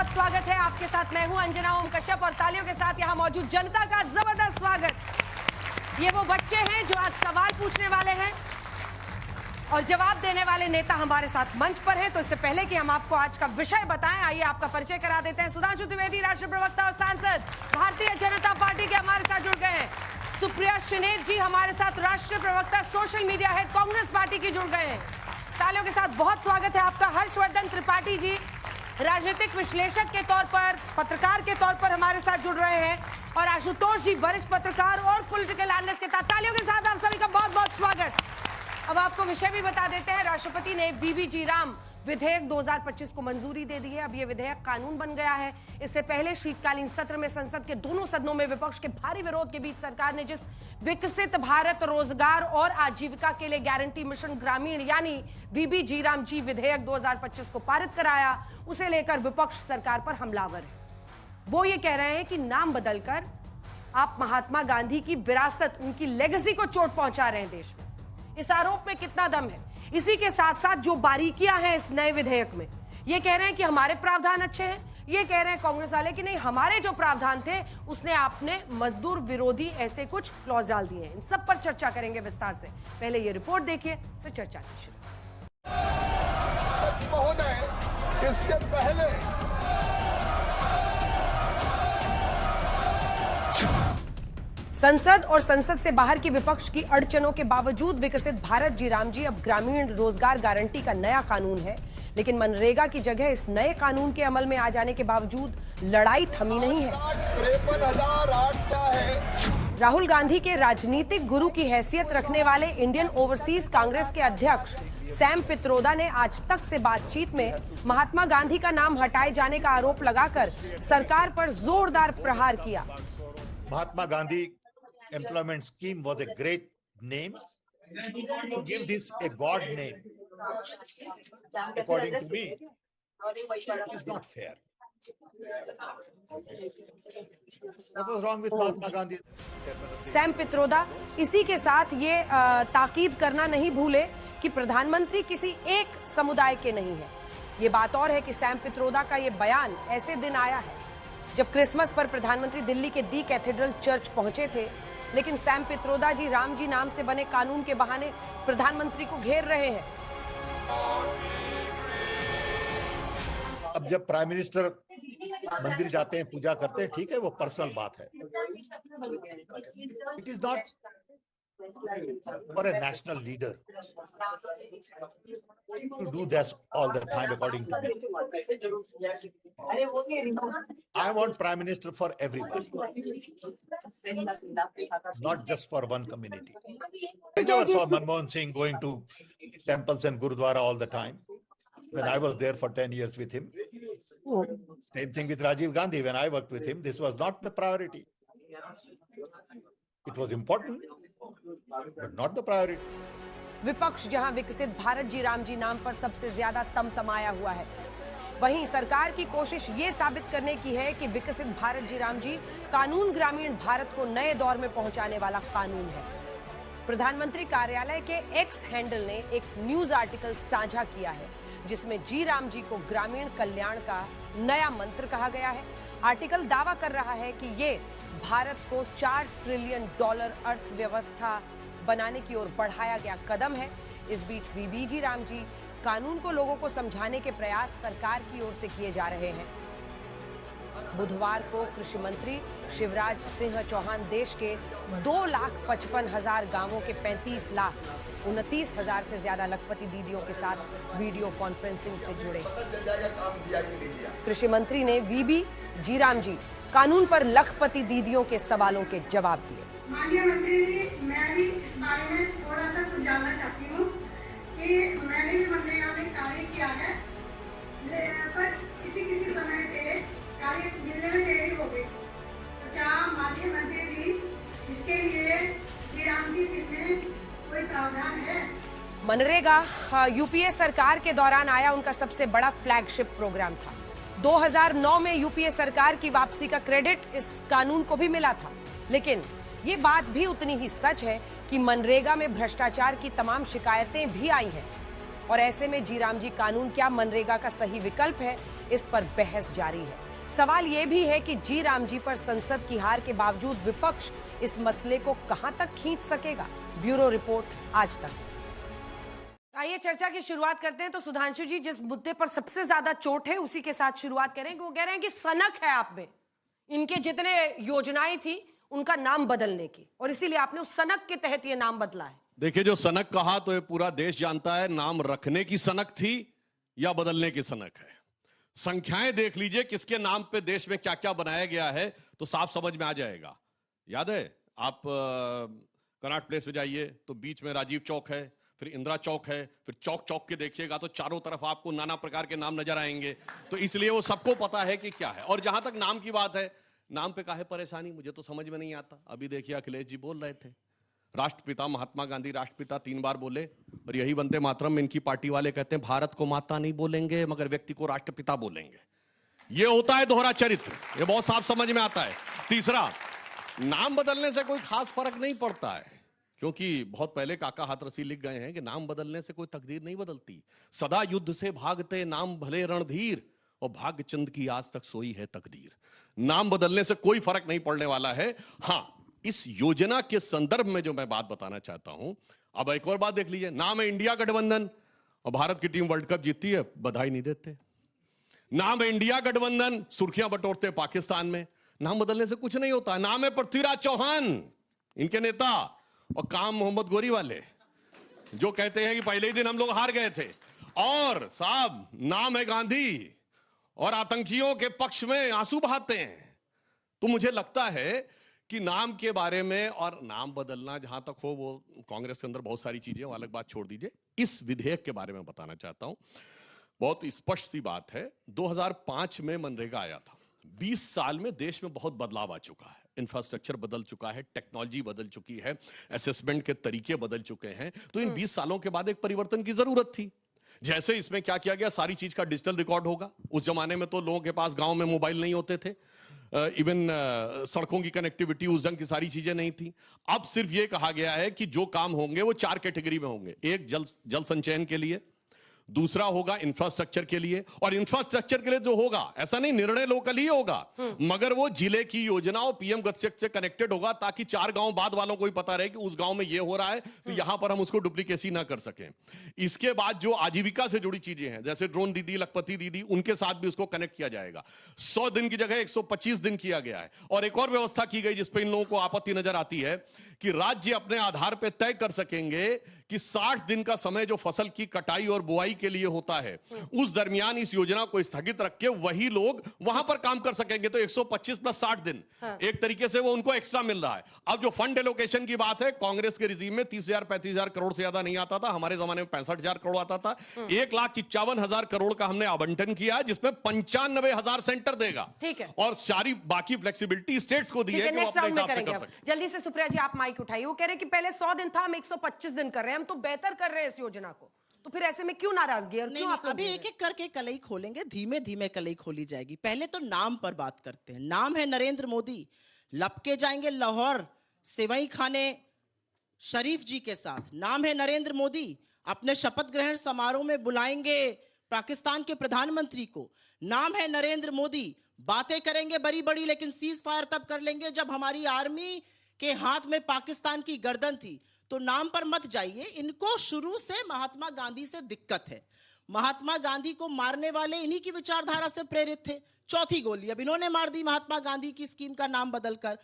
बहुत स्वागत है आपके साथ। मैं हूं अंजना ओम कश्यप और तालियों के साथ यहां मौजूद जनता का जबरदस्त स्वागत। ये वो बच्चे हैं जो आज सवाल पूछने वाले हैं और जवाब देने वाले नेता हमारे साथ मंच पर हैं। तो इससे पहले कि हम आपको आज का विषय बताएं, आइए आपका परिचय करा देते हैं। सुधांशु त्रिवेदी, राष्ट्रीय प्रवक्ता और सांसद, भारतीय जनता पार्टी के हमारे साथ जुड़ गए हैं। सुप्रिया शिनेर जी हमारे साथ, राष्ट्रीय प्रवक्ता, social media head, Congress party की, जुड़ गए हैं। तालियों के साथ बहुत स्वागत है आपका। हर्षवर्धन त्रिपाठी जी, राजनीतिक विश्लेषक के तौर पर, पत्रकार के तौर पर हमारे साथ जुड़ रहे हैं। और आशुतोष जी, वरिष्ठ पत्रकार और पॉलिटिकल एनालिस्ट के साथ। तालियों के साथ आप सभी का बहुत बहुत स्वागत। अब आपको विषय भी बता देते हैं। राष्ट्रपति ने वीबी जी राम विधेयक 2025 को मंजूरी दे दी है। अब यह विधेयक कानून बन गया है। इससे पहले शीतकालीन सत्र में संसद के दोनों सदनों में विपक्ष के भारी विरोध के बीच सरकार ने जिस विकसित भारत रोजगार और आजीविका के लिए गारंटी मिशन ग्रामीण यानी वीबी जी राम जी विधेयक 2025 को पारित कराया, उसे लेकर विपक्ष सरकार पर हमलावर है। वो ये कह रहे हैं कि नाम बदलकर आप महात्मा गांधी की विरासत, उनकी लेगेसी को चोट पहुंचा रहे हैं देश में। इस आरोप में कितना दम है? इसी के साथ साथ जो बारीकियां हैं इस नए विधेयक में, ये कह रहे हैं कि हमारे प्रावधान अच्छे हैं। ये कह रहे हैं कांग्रेस वाले कि नहीं, हमारे जो प्रावधान थे उसने आपने मजदूर विरोधी ऐसे कुछ क्लॉज डाल दिए हैं। इन सब पर चर्चा करेंगे विस्तार से। पहले ये रिपोर्ट देखिए, फिर चर्चा कीजिए। महोदय, इसके पहले संसद और संसद से बाहर की विपक्ष की अड़चनों के बावजूद विकसित भारत जी राम जी अब ग्रामीण रोजगार गारंटी का नया कानून है। लेकिन मनरेगा की जगह इस नए कानून के अमल में आ जाने के बावजूद लड़ाई थमी नहीं है। 53,008 का है। राहुल गांधी के राजनीतिक गुरु की हैसियत रखने वाले इंडियन ओवरसीज कांग्रेस के अध्यक्ष सैम पित्रोदा ने आज तक से बातचीत में महात्मा गांधी का नाम हटाए जाने का आरोप लगाकर सरकार पर जोरदार प्रहार किया। Mahatma Gandhi employment scheme was a great name. To give this a God name, according to me, is not fair. What was wrong with Mahatma Gandhi? Sam Pitroda इसी के साथ ये ताकीद करना नहीं भूले कि प्रधानमंत्री किसी एक समुदाय के नहीं है। ये बात और है कि सैम पित्रोदा का ये बयान ऐसे दिन आया है जब क्रिसमस पर प्रधानमंत्री दिल्ली के दी कैथेड्रल चर्च पहुंचे थे। लेकिन सैम पित्रोदा जी राम जी नाम से बने कानून के बहाने प्रधानमंत्री को घेर रहे हैं। अब जब प्राइम मिनिस्टर मंदिर जाते हैं, पूजा करते हैं, ठीक है, वो पर्सनल बात है। It is not for a national leader to do this all the time, according to me. I want prime minister for everybody, not just for one community. I never saw Manmohan Singh going to temples and Gurudwara all the time when I was there for 10 years with him. Same thing with Rajiv Gandhi. When I worked with him, this was not the priority. It was important, but not the priority. विपक्ष जहां विकसित भारत जी राम जी नाम पर सबसे ज्यादा तमतमाया हुआ है, वहीं सरकार की कोशिश ये साबित करने की है कि विकसित भारत जी राम जी कानून ग्रामीण भारत को नए दौर में पहुंचाने वाला कानून है। प्रधानमंत्री कार्यालय के एक्स हैंडल ने एक न्यूज आर्टिकल साझा किया है जिसमें जी राम जी को ग्रामीण कल्याण का नया मंत्र कहा गया है। आर्टिकल दावा कर रहा है कि ये भारत को $4 ट्रिलियन अर्थव्यवस्था बनाने की ओर बढ़ाया गया कदम है। इस बीच वीबी जी राम जी कानून को लोगों को समझाने के प्रयास सरकार की ओर से किए जा रहे हैं। बुधवार को कृषि मंत्री शिवराज सिंह चौहान देश के 2,55,000 गांवों के 35,29,000 से ज्यादा लखपति दीदियों के साथ वीडियो कॉन्फ्रेंसिंग से जुड़े। कृषि मंत्री ने वीबी जी राम जी कानून पर लखपति दीदियों के सवालों के जवाब दिए। माननीय मंत्री जी, मैं भी इस बारे में थोड़ा सा कुछ जानना चाहती हूँ कि मैंने भी मनरेगा में कार्य किया है, पर किसी समय पे कार्य मिलने में देरी हो गई। तो क्या माननीय मंत्री जी इसके लिए श्री राम जी बिल में कोई प्रावधान है? मनरेगा यूपीए सरकार के दौरान आया उनका सबसे बड़ा फ्लैगशिप प्रोग्राम था। 2009 में यूपीए सरकार की वापसी का क्रेडिट इस कानून को भी मिला था। लेकिन ये बात भी उतनी ही सच है कि मनरेगा में भ्रष्टाचार की तमाम शिकायतें भी आई हैं। और ऐसे में जी राम जी कानून क्या मनरेगा का सही विकल्प है, इस पर बहस जारी है। सवाल यह भी है कि जी राम जी पर संसद की हार के बावजूद विपक्ष इस मसले को कहां तक खींच सकेगा। ब्यूरो रिपोर्ट आज तक। आइए चर्चा की शुरुआत करते हैं। तो सुधांशु जी, जिस मुद्दे पर सबसे ज्यादा चोट है उसी के साथ शुरुआत करेंगे। वो कह रहे हैं कि सनक है आप में, इनके जितने योजनाएं थी उनका नाम बदलने की, और इसीलिए आपने उस सनक के तहत ये नाम बदला है। देखिए, जो सनक कहा तो ये पूरा देश जानता है, नाम रखने की सनक थी या बदलने की सनक है। संख्याएं देख लीजिए किसके नाम पे देश में क्या क्या बनाया गया है तो साफ समझ में आ जाएगा। याद है, आप कनॉट प्लेस में जाइए तो बीच में राजीव चौक है, फिर इंदिरा चौक है, फिर चौक चौक के देखिएगा तो चारों तरफ आपको नाना प्रकार के नाम नजर आएंगे। तो इसलिए वो सबको पता है कि क्या है। और जहां तक नाम की बात है, नाम पे काहे परेशानी, मुझे तो समझ में नहीं आता। अभी देखिए अखिलेश जी बोल रहे थे राष्ट्रपिता महात्मा गांधी, राष्ट्रपिता 3 बार बोले, और यही वंदे मातरम में इनकी पार्टी वाले कहते हैं भारत को माता नहीं बोलेंगे मगर व्यक्ति को राष्ट्रपिता बोलेंगे। ये होता है दोहरा चरित्र, ये बहुत साफ समझ में आता है। तीसरा, नाम बदलने से कोई खास फर्क नहीं पड़ता है, क्योंकि बहुत पहले काका हाथरसी लिख गए हैं कि नाम बदलने से कोई तकदीर नहीं बदलती। सदा युद्ध से भागते नाम भले रणधीर, और भाग्य चंद की आज तक सोई है तकदीर। नाम बदलने से कोई फर्क नहीं पड़ने वाला है। हां, इस योजना के संदर्भ में जो मैं बात बताना चाहता हूं, अब एक और बात देख लीजिए, नाम है इंडिया गठबंधन और भारत की टीम वर्ल्ड कप जीतती है, बधाई नहीं देते। नाम है इंडिया गठबंधन, सुर्खियां बटोरते पाकिस्तान में। नाम बदलने से कुछ नहीं होता। नाम है पृथ्वीराज चौहान, इनके नेता, और काम मोहम्मद गोरी वाले, जो कहते हैं कि पहले ही दिन हम लोग हार गए थे। और साहब, नाम है गांधी और आतंकियों के पक्ष में आंसू बहाते हैं। तो मुझे लगता है कि नाम के बारे में, और नाम बदलना जहां तक हो, वो कांग्रेस के अंदर बहुत सारी चीजें, वो अलग बात छोड़ दीजिए। इस विधेयक के बारे में बताना चाहता हूं। बहुत स्पष्ट सी बात है, 2005 में मनरेगा आया था। 20 साल में देश में बहुत बदलाव आ चुका है। इंफ्रास्ट्रक्चर बदल चुका है, टेक्नोलॉजी बदल चुकी है, असेसमेंट के तरीके बदल चुके हैं। तो इन 20 सालों के बाद एक परिवर्तन की जरूरत थी। जैसे इसमें क्या किया गया, सारी चीज का डिजिटल रिकॉर्ड होगा। उस जमाने में तो लोगों के पास गांव में मोबाइल नहीं होते थे, इवन सड़कों की कनेक्टिविटी उस ढंग की सारी चीजें नहीं थी। अब सिर्फ ये कहा गया है कि जो काम होंगे वो 4 कैटेगरी में होंगे। एक जल संचयन के लिए, दूसरा होगा इंफ्रास्ट्रक्चर के लिए, और इंफ्रास्ट्रक्चर के लिए जो होगा, ऐसा नहीं निर्णय लोकल ही होगा, मगर वो जिले की योजना और पीएम गति से कनेक्टेड होगा, ताकि 4 गांव बाद वालों को भी पता रहे कि उस गांव में ये हो रहा है, तो यहां पर हम उसको डुप्लीकेसी ना कर सकें। इसके बाद जो आजीविका से जुड़ी चीजें हैं, जैसे ड्रोन दीदी, लखपति दीदी, उनके साथ भी उसको कनेक्ट किया जाएगा। 100 दिन की जगह 125 दिन किया गया है। और एक और व्यवस्था की गई जिसपे इन लोगों को आपत्ति नजर आती है, कि राज्य अपने आधार पर तय कर सकेंगे कि 60 दिन का समय जो फसल की कटाई और बुआई के लिए होता है, उस दरमियान इस योजना को स्थगित रख के वही लोग वहां पर काम कर सकेंगे। तो 125 प्लस 60 दिन, एक तरीके से वो उनको एक्स्ट्रा मिल रहा है। अब जो फंड एलोकेशन की बात है, कांग्रेस के रिजीम में 30,000 35,000 करोड़ से ज्यादा नहीं आता था। हमारे जमाने में 65,000 करोड़ आता था। 1,51,000 करोड़ का हमने आवंटन किया है, जिसमें 95,000 सेंटर देगा, ठीक है, और सारी बाकी फ्लेक्सिबिलिटी स्टेट्स को दी है कि वो अपने हिसाब से कर सकें। जल्दी से सुप्रिया जी आप माइक उठाइए। वो कह रहे हैं कि पहले 100 दिन था, हम 125 दिन कर रहे हैं, हम तो बेहतर कर रहे हैं इस योजना को। तो फिर ऐसे में क्यों नाराजगी? और क्यों आप अभी एक एक करके कलई खोलेंगे, धीमे धीमे कलई खोली जाएगी। पहले तो नाम पर बात करते हैं। नाम है नरेंद्र मोदी, लपके जाएंगे लाहौर सेवई खाने शरीफ जी के साथ। नाम है नरेंद्र मोदी, अपने शपथ ग्रहण समारोह में बुलाएंगे पाकिस्तान के प्रधानमंत्री को। नाम है नरेंद्र मोदी, बातें करेंगे बड़ी बड़ी, लेकिन सीज फायर तब कर लेंगे जब हमारी आर्मी के हाथ में पाकिस्तान की गर्दन थी। तो नाम पर मत जाइए। इनको शुरू से महात्मा गांधी से दिक्कत है। महात्मा गांधी को मारने वाले इन्हीं की विचारधारा से प्रेरित थे। चौथी गोली अब इन्होंने मार दी महात्मा गांधी की स्कीम का नाम बदलकर।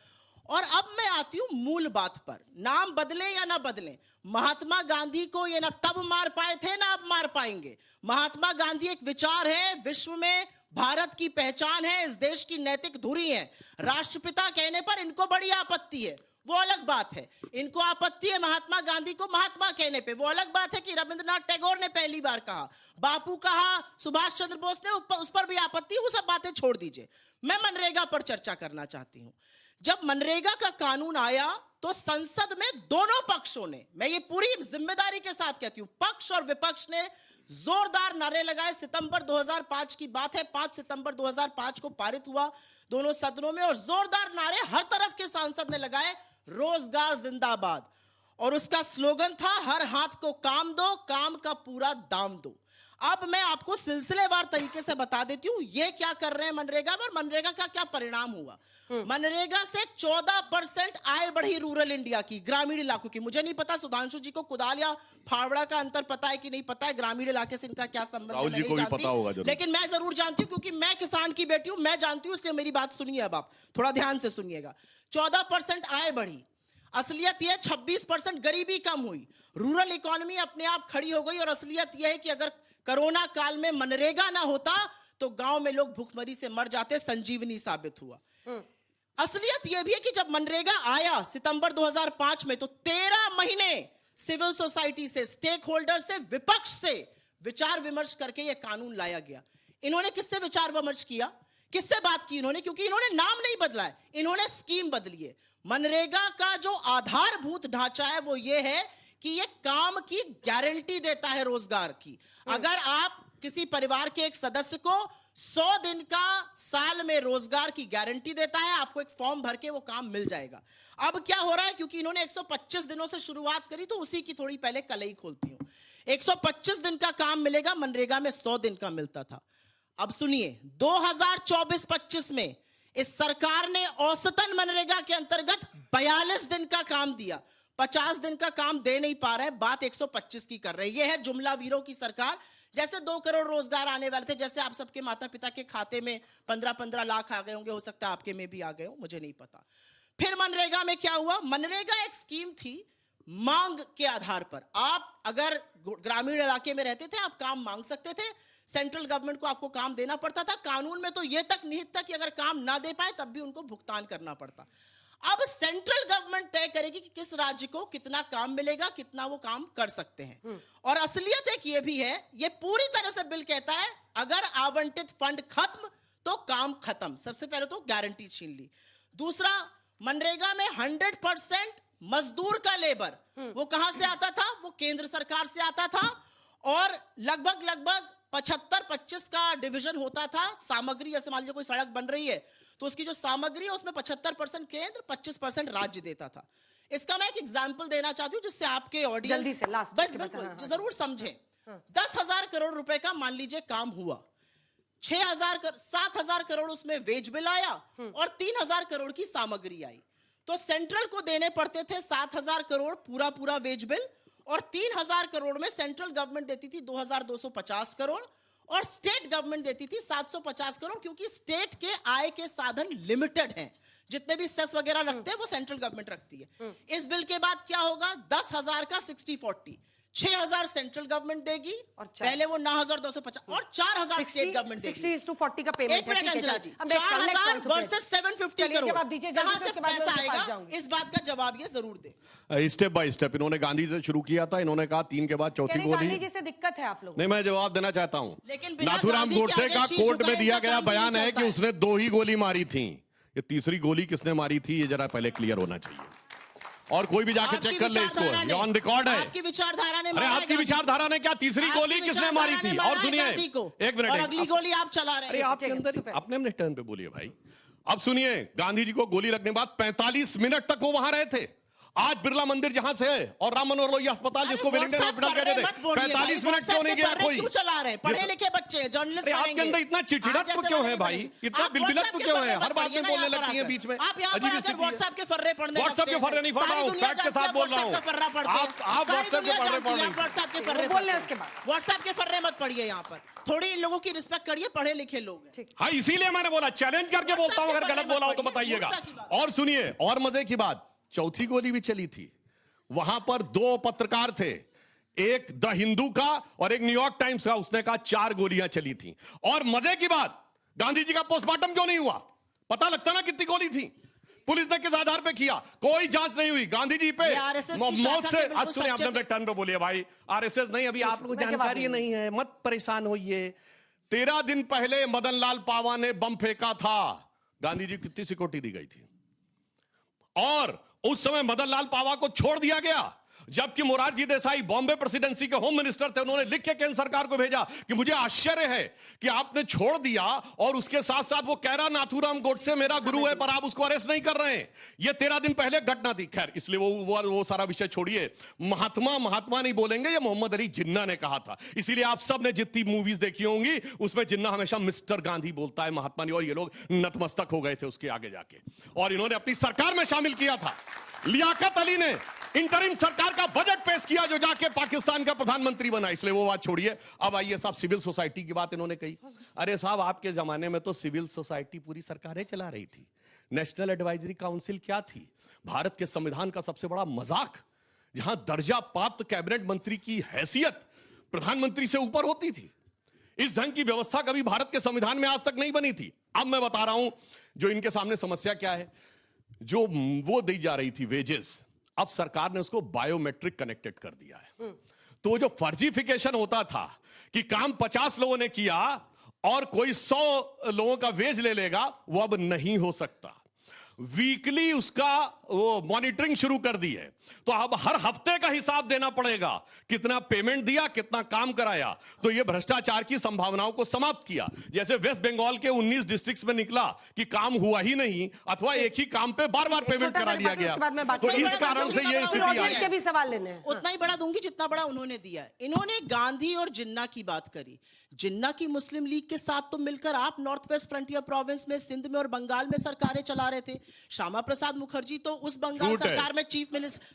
और अब मैं आती हूं मूल बात पर, नाम बदले या ना बदले, महात्मा गांधी को ये ना तब मार पाए थे ना अब मार पाएंगे। महात्मा गांधी एक विचार है, विश्व में भारत की पहचान है, इस देश की नैतिक धुरी है। राष्ट्रपिता कहने पर इनको बड़ी आपत्ति है, वो अलग बात है। इनको आपत्ति है महात्मा गांधी को महात्मा कहने पे, वो अलग बात है कि रविंद्रनाथ टैगोर ने पहली बार कहा, बापू कहा, सुभाष चंद्र बोस ने, उस पर भी आपत्ति। वो सब बातें छोड़ दीजिए, मैं मनरेगा पर चर्चा करना चाहती हूं। जब मनरेगा का कानून आया तो संसद में दोनों पक्षों ने, मैं ये पूरी जिम्मेदारी के साथ कहती हूं, पक्ष और विपक्ष ने जोरदार नारे लगाए। सितंबर 2005 की बात है, 5 सितंबर 2005 को पारित हुआ दोनों सदनों में, और जोरदार नारे हर तरफ के सांसद ने लगाए, रोजगार जिंदाबाद। और उसका स्लोगन था, हर हाथ को काम दो, काम का पूरा दाम दो। अब मैं आपको सिलसिलेवार तरीके से बता देती हूं ये क्या कर रहे हैं मनरेगा में और मनरेगा का क्या परिणाम हुआ। मनरेगा से 14% आय बढ़ी रूरल इंडिया की, ग्रामीण इलाकों की। मुझे नहीं पता सुधांशु जी को कुदाल या फावड़ा का अंतर पता है कि नहीं पता है, ग्रामीण इलाके से इनका क्या संबंध है राहुल जी मैं को नहीं भी पता होगा जानती, जरूर। लेकिन मैं जरूर जानती हूं क्योंकि मैं किसान की बेटी हूं, मैं जानती हूं, इसलिए मेरी बात सुनिए। अब आप थोड़ा ध्यान से सुनिएगा। 14% आय बढ़ी, असलियत यह 26% गरीबी कम हुई, रूरल इकोनॉमी अपने आप खड़ी हो गई। और असलियत यह है कि अगर कोरोना काल में मनरेगा ना होता तो गांव में लोग भूखमरी से मर जाते, संजीवनी साबित हुआ। असलियत यह भी है कि जब मनरेगा आया सितंबर 2005 में तो 13 महीने सिविल सोसाइटी से, स्टेक होल्डर से, विपक्ष से विचार विमर्श करके यह कानून लाया गया। इन्होंने किससे विचार विमर्श किया, किससे बात की इन्होंने? क्योंकि इन्होंने नाम नहीं बदला है, इन्होंने स्कीम बदली है। मनरेगा का जो आधारभूत ढांचा है वो ये है कि ये काम की गारंटी देता है, रोजगार की। अगर आप किसी परिवार के एक सदस्य को 100 दिन का साल में रोजगार की गारंटी देता है, आपको एक फॉर्म भर के वो काम मिल जाएगा। अब क्या हो रहा है, क्योंकि इन्होंने 125 दिनों से शुरुआत करी तो उसी की थोड़ी पहले कलई खोलती हूं। 125 दिन का काम मिलेगा, मनरेगा में 100 दिन का मिलता था। अब सुनिए, 2024-25 में इस सरकार ने औसतन मनरेगा के अंतर्गत 42 दिन का काम दिया, 50 दिन का काम दे नहीं पा रहे हैं, बात 125 की कर रहे हैं। यह है जुमला वीरों की सरकार। जैसे 2 करोड़ रोजगार आने वाले थे, जैसे आप सबके माता पिता के खाते में 15-15 लाख आ गए होंगे, हो सकता है आपके में भी आ गए हो, मुझे नहीं पता। फिर मनरेगा में क्या हुआ, मनरेगा एक स्कीम थी मांग के आधार पर। आप अगर ग्रामीण इलाके में रहते थे आप काम मांग सकते थे, सेंट्रल गवर्नमेंट को आपको काम देना पड़ता था। कानून में तो यह तक निहित था कि अगर काम ना दे पाए तब भी उनको भुगतान करना पड़ता। अब सेंट्रल गवर्नमेंट तय करेगी कि किस राज्य को कितना काम मिलेगा, कितना वो काम कर सकते हैं। और असलियत एक ये भी है, ये पूरी तरह से बिल कहता है अगर आवंटित फंड खत्म तो काम खत्म। सबसे पहले तो गारंटी छीन ली। दूसरा, मनरेगा में 100% मजदूर का लेबर वो कहां से आता था, वो केंद्र सरकार से आता था। और लगभग 75-25 का डिवीजन होता था सामग्री। जैसे मान लीजिए कोई सड़क बन रही है तो उसकी जो सामग्री है उसमें 75% केंद्र, 25% राज्य देता था। इसका मैं एक एग्जांपल देना चाहती हूं जिससे आपके ऑडियंस जल्दी से लास्ट बस जरूर समझे। 10,000 करोड़ रुपए का मान लीजिए काम हुआ, 7,000 करोड़ उसमें वेज बिल आया और 3,000 करोड़ की सामग्री आई। तो सेंट्रल को देने पड़ते थे 7,000 करोड़ पूरा वेज बिल, और 3,000 करोड़ में सेंट्रल गवर्नमेंट देती थी 2,250 करोड़ और स्टेट गवर्नमेंट देती थी 750 करोड़, क्योंकि स्टेट के आय के साधन लिमिटेड हैं। जितने भी सेस वगैरह रखते हैं वो सेंट्रल गवर्नमेंट रखती है। इस बिल के बाद क्या होगा, 10,000 का 60-40, 6,000 सेंट्रल गवर्नमेंट देगी और पहले वो 9,250 और 4,000 स्टेट गवर्नमेंट देगी। 60:40 का पेमेंट है। 4,000 वर्सेस 750 करोड़। जवाब दीजिए जल्दी से, उसके बाद पैसा आएगा, इस बात का जवाब ये जरूर दे। स्टेप बाय स्टेप इन्होंने गांधी से शुरू किया था, इन्होंने कहा 3 के बाद चौथी गोली। गांधी जी से दिक्कत है आप लोग? नहीं, मैं जवाब देना चाहता हूं। लेकिन बिना नाथूराम गांधी के गोडसे आगे का शीश कोर्ट में झुकाए दिया इनका गया काम नहीं बयान है चलता कि है। उसने 2 ही गोली मारी थी। ये तीसरी गोली किसने मारी थी ये जरा पहले क्लियर होना चाहिए, और कोई भी जाके चेक कर ले इसको, ये ऑन रिकॉर्ड है। आपकी विचारधारा ने अरे आपकी विचारधारा ने क्या तीसरी गोली किसने मारी थी? और सुनिए, एक मिनट, और अगली गोली आप चला रहे अरे हैं। आपके अंदर अपने अपने टर्न पे बोलिए भाई। अब सुनिए, गांधी जी को गोली लगने के बाद 45 मिनट तक वो वहां रहे थे। आज बिरला मंदिर जहां से है और राम मनोहर लोहिया अस्पताल जिसको वेलिंगटन हॉस्पिटल कहते थे, 45 मिनट क्यों नहीं गया कोई? क्यों चला रहे हैं? पढ़े लिखे बच्चे, जर्नलिस्ट आपके अंदर इतना चिड़चिड़ापन क्यों है भाई? इतना बिलबिलत्व क्यों है? हर बात में बोलने लगती है बीच में। आप यहाँ पर आकर व्हाट्सएप के फर्रे पढ़ने व्हाट्सएप के फर्रे नहीं पढ़ रहा हूँ, फैक्ट के साथ बोल रहा हूँ। आप व्हाट्सएप के फर्रे पढ़ रहे हैं। व्हाट्सएप के फर्रे बोल रहे उसके बाद व्हाट्सएप के फर्रे मत पढ़िए। यहाँ पर थोड़ी इन लोगों की रिस्पेक्ट करिए, पढ़े लिखे लोग हैं। हाँ, इसीलिए मैंने बोला चैलेंज करके बोलता हूं, अगर गलत बोला हो तो बताइएगा। और सुनिए, और मजे की बात, चौथी गोली भी चली थी। वहां पर 2 पत्रकार थे, एक द हिंदू का और एक न्यूयॉर्क टाइम्स का, उसने कहा 4 गोलियां चली थी। और मजे की बात, गांधी जी का पोस्टमार्टम क्यों नहीं हुआ? पता लगता ना कितनी गोली थी। पुलिस ने किस आधार पे किया? कोई जांच नहीं हुई। गांधी जी पे मौत से, आज सुनिए, आपने टर्न पे बोलिए भाई। आरएसएस नहीं, अभी आप लोगों को जानकारी नहीं है, मत परेशान होइए। 13 दिन पहले मदन लाल पावा ने बम फेंका था, गांधी जी को कितनी सिक्योरिटी दी गई थी? और उस समय मदन लाल पावा को छोड़ दिया गया जबकि मोरारजी देसाई बॉम्बे प्रेसिडेंसी के होम मिनिस्टर थे, उन्होंने लिख के केंद्र सरकार को भेजा कि मुझे आश्चर्य है कि आपने छोड़ दिया और उसके साथ साथ वो कह रहा नाथूराम गोडसे मेरा गुरु है पर आप उसको अरेस्ट नहीं कर रहे हैं। ये 13 दिन पहले घटना थी। खैर, इसलिए वो सारा विषय छोड़िए। महात्मा नहीं बोलेंगे, ये मोहम्मद अली जिन्ना ने कहा था। इसीलिए आप सब ने जितनी मूवीज देखी होंगी उसमें जिन्ना हमेशा मिस्टर गांधी बोलता है, महात्मा नहीं। और ये लोग नतमस्तक हो गए थे उसके आगे जाके, और इन्होंने अपनी सरकार में शामिल किया था। लियाकत अली ने इंटरिम सरकार का बजट पेश किया जो जाके पाकिस्तान का प्रधानमंत्री बना। इसलिए वो बात छोड़िए। अब आइए साहब, सिविल सोसाइटी की बात इन्होंने कही। अरे साहब, आपके जमाने में तो सिविल सोसाइटी पूरी सरकारें चला रही थी। नेशनल एडवाइजरी काउंसिल क्या थी? भारत के संविधान का सबसे बड़ा मजाक, जहां दर्जा प्राप्त कैबिनेट मंत्री की हैसियत प्रधानमंत्री से ऊपर होती थी। इस ढंग की व्यवस्था कभी भारत के संविधान में आज तक नहीं बनी थी। अब मैं बता रहा हूं जो इनके सामने समस्या क्या है। जो वो दी जा रही थी वेजेस, अब सरकार ने उसको बायोमेट्रिक कनेक्टेड कर दिया है। तो वो जो फर्जीफिकेशन होता था कि काम 50 लोगों ने किया और कोई 100 लोगों का वेज ले लेगा, वो अब नहीं हो सकता। वीकली उसका वो मॉनिटरिंग शुरू कर दी है। तो अब हर हफ्ते का हिसाब देना पड़ेगा, कितना पेमेंट दिया, कितना काम कराया। तो ये भ्रष्टाचार की संभावनाओं को समाप्त किया। जैसे वेस्ट बंगाल के 19 डिस्ट्रिक्ट्स में निकला कि काम हुआ ही नहीं, अथवा एक ही काम पे बार बार पेमेंट करा दिया गया। तो इस कारण से ये स्थिति आई है। भी सवाल लेने हैं। उतना ही बड़ा दूंगी जितना बड़ा उन्होंने दिया है। इन्होंने गांधी और जिन्ना की बात करी। जिन्ना की मुस्लिम लीग के साथ तो मिलकर आप नॉर्थ वेस्ट फ्रंटियर प्रोविंस में, सिंध में और बंगाल में सरकारें चला रहे थे। श्यामा प्रसाद मुखर्जी तो उस बंगाल सरकार में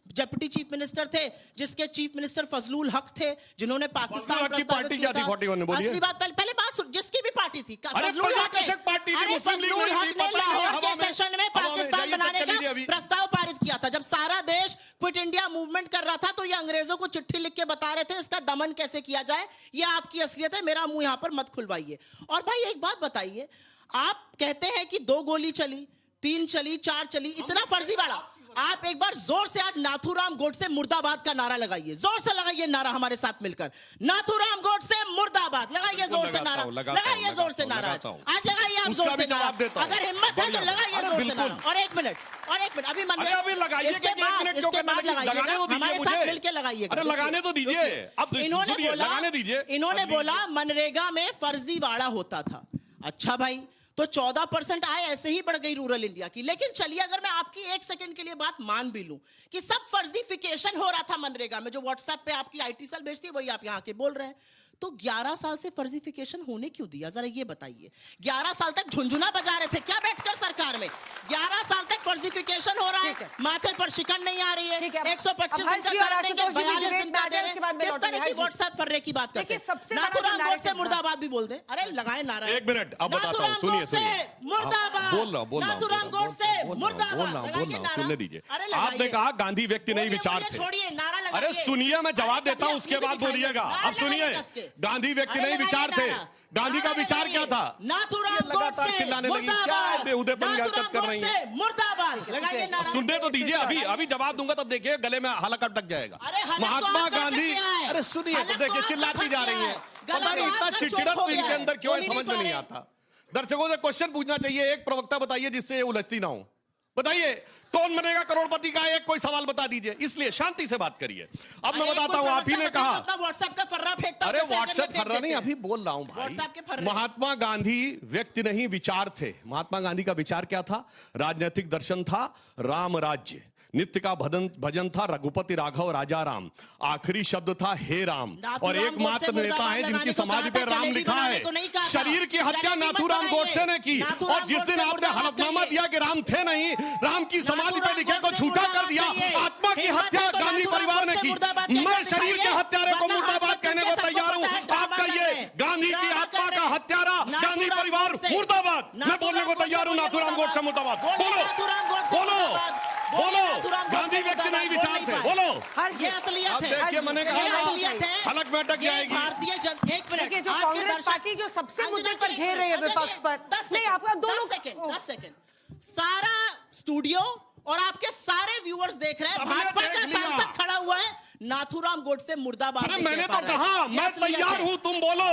डिप्टी चीफ मिनिस्टर थे, जिसके चीफ मिनिस्टर फजलुल हक थे, जिन्होंने पाकिस्तान पार्टी क्या थी 41 में? असली बात पहले बात सुन, जिसकी भी पार्टी थी फजलुल हक ने लाहौर के सेशन में पाकिस्तान बनाने का प्रस्ताव पारित किया था। जब सारा देश क्विट इंडिया मूवमेंट कर रहा था तो ये अंग्रेजों को चिट्ठी लिख के बता रहे थे इसका दमन कैसे किया जाए, ये आपकी असलियत है, मेरा मुंह यहां पर मत खुलवाइए। और भाई एक बात बताइए, आप कहते हैं कि 2 गोली चली, 3 चली, 4 चली, इतना फर्जीवाड़ा। आप एक बार जोर से आज नाथूराम गोडसे मुर्दाबाद का नारा लगाइए, जोर से लगाइए नारा हमारे साथ मिलकर, नाथूराम गोडसे मुर्दाबाद। लगाइए जोर से नारा, लगाइए जोर से नारा, आज लगाइए आप जोर से नारा। अगर हिम्मत है तो लगाइए जोर से नारा। और एक मिनट अभी लगाइए, हमारे साथ मिलकर लगाइए। अरे लगाने तो दीजिए, अब इन्होंने बोला मनरेगा में फर्जीवाड़ा होता था। अच्छा भाई, तो 14% आय ऐसे ही बढ़ गई रूरल इंडिया की। लेकिन चलिए, अगर मैं आपकी 1 सेकंड के लिए बात मान भी लूं कि सब फर्जीफिकेशन हो रहा था मनरेगा में, जो व्हाट्सएप पे आपकी आईटी सेल भेजती है वही आप यहां के बोल रहे हैं, तो 11 साल से फर्जीफिकेशन होने क्यों दिया? जरा ये बताइए। 11 साल तक झुनझुना बजा रहे थे क्या बैठकर सरकार में? 11 साल तक फर्जीफिकेशन हो रहा है, माथे पर शिकन नहीं आ रही है, 125 दिन तक कर देंगे, 42 दिन कर दे रहे हैं। किस तरह की व्हाट्सएप फर्रे की बात करते हैं? नाथूराम गोडसे मुर्दाबाद भी बोल दे। अरे लगाए नारा। 1 मिनट अब बताता हूं, सुनिए मुर्दाबाद, बोल रहा नाथूराम गोडसे मुर्दाबाद, सुनने दीजिए। आपने कहा गांधी व्यक्ति नहीं विचार थे। छोड़िए नारा लगाइए। अरे सुनिए, मैं जवाब देता हूं, उसके बाद बोलिएगा। अब सुनिए, गांधी व्यक्ति नहीं विचार थे। गांधी का विचार क्या था? नाथूराम गोडसे चिल्लाने लगी, क्या बेहुदेपन की हरकत कर रही है? मुर्दाबाद लगाइए नारा। सुनने तो दीजिए, अभी जवाब दूंगा तब देखिए गले में हलक अटक जाएगा। महात्मा गांधी, अरे सुनिए तो देखिए, चिल्लाती जा रही है। हमारी इतना चिड़चिड़ापन इनके अंदर क्यों है समझ में नहीं आता। दर्शकों से क्वेश्चन पूछना चाहिए, एक प्रवक्ता बताइए जिससे ये उलझती ना हो। बताइए कौन बनेगा करोड़पति का, एक कोई सवाल बता दीजिए। इसलिए शांति से बात करिए। अब मैं बताता हूं, आप ही ने कहा व्हाट्सएप का फर्रा फेंकता। अरे व्हाट्सएप फर्रा नहीं, अभी बोल रहा हूं भाई। महात्मा गांधी व्यक्ति नहीं विचार थे। महात्मा गांधी का विचार क्या था? राजनीतिक दर्शन था राम राज्य, नित्य का भजन था रघुपति राघव राजा राम, आखिरी शब्द था हे राम, और एकमात्र नेता है जिनकी समाधि पे राम लिखा है। शरीर की हत्या नाथूराम गोडसे ने की, और जिस दिन आपने हलफनामा दिया कि राम थे नहीं, राम की समाधि पे लिखे को झूठा कर दिया। आत्मा की हत्या गांधी परिवार ने की। मैं शरीर के हत्यारे को मुर्दाबाद कहने को तैयार हूं। आपका ये गांधी की आत्मा का हत्यारा गांधी परिवार मुर्दाबाद, मैं बोलने को तैयार हूं। नाथूराम गोडसे मुर्दाबाद। बोलो, गांधी व्यक्ति नहीं विचार थे। बोलो, ये असलियत है। देखिए, मैंने कहा हलक में अटक जाएगी। भारतीय जनता, एक मिनट, जो कांग्रेस पार्टी जो सबसे मुद्दे पर घेर रही है विपक्ष पर, नहीं आपका 10 सेकंड, सारा स्टूडियो और आपके सारे व्यूअर्स देख रहे हैं, भाजपा का सांसद खड़ा हुआ है, नाथूराम गोडसे मुर्दाबाद। अरे मैंने तो कहा मैं तैयार हूं, तुम बोलो।